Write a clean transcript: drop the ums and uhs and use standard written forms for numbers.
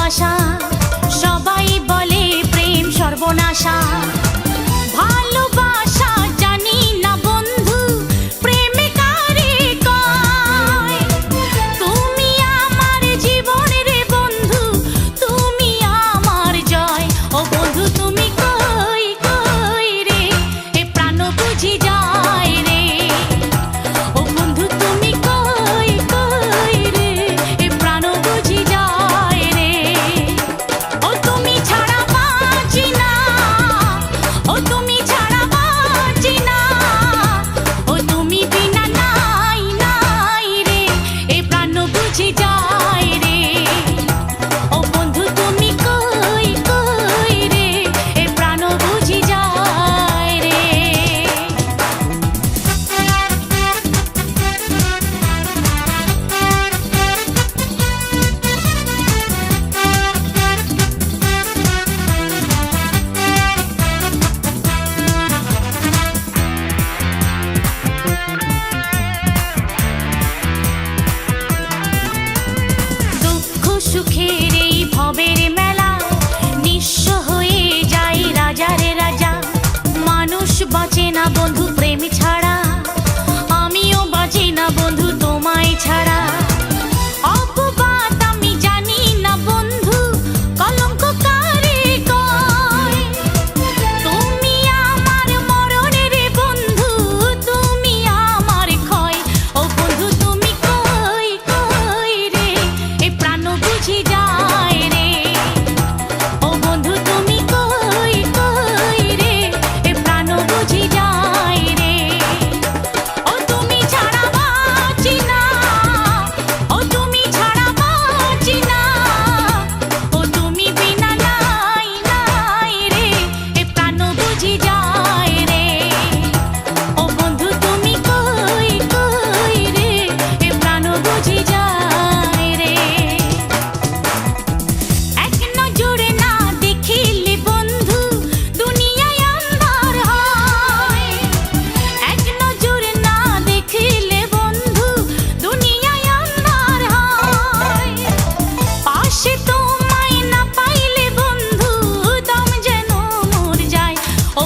ভালোবাসা, সবাই বলে প্রেম সর্বনাশা। ভালোবাসা জানি না বন্ধু, প্রেমে কারে কয়। তুমি আমার জীবন রে বন্ধু, তুমি আমার জয়। ও বন্ধু তুমি কই কই রে, এ প্রাণ বুঝি যায় রে। ও বন্ধু তুমি কই কই রে, এ প্রাণ বুঝি যায় রে। ও তুমি ছাড়া বাঁচি না, ও তুমি ছাড়া বাঁচি না, ও তুমি বিনা নাই নাই রে, এ প্রাণ বুঝি যায় রে। ও বন্ধু তুমি কই কই রে, এ প্রাণ বুঝি যায় রে। দুঃখ সুখের এই ভবের মেলা, নিঃস্ব হয়ে যায় রাজারে রাজা। মানুষ বাঁচে না বন্ধু প্রেম ছাড়া, আমিও বাঁচি না বন্ধু তোমায় ছাড়া। অপবাদ আমি জানি না বন্ধু, কলঙ্ক কারে কয়। তুমি আমার মরণ রে বন্ধু, তুমি আমার ক্ষয়। ও বন্ধু তুমি কই কই রে, এ প্রাণ বুঝি যায় রে। ও বন্ধু তুমি কই কই রে, এ প্রাণ বুঝি যায় রে। ও তুমি ছাড়া বাঁচি না, ও তুমি ছাড়া বাঁচি না, ও তুমি বিনা নাই নাই রে, এ প্রাণ বুঝি যায় রে। ও বন্ধু তুমি কই কই রে, এ প্রাণ বুঝি যায় রে। এক নজরে না দেখিলে বন্ধু, দুনিয়ায় আন্ধার হয়। এক নজরে না দেখিলে বন্ধু, দুনিয়ায় আন্ধার হয়। পাশে তোমায় না পাইলে বন্ধু, দম যেন মর যায়। ও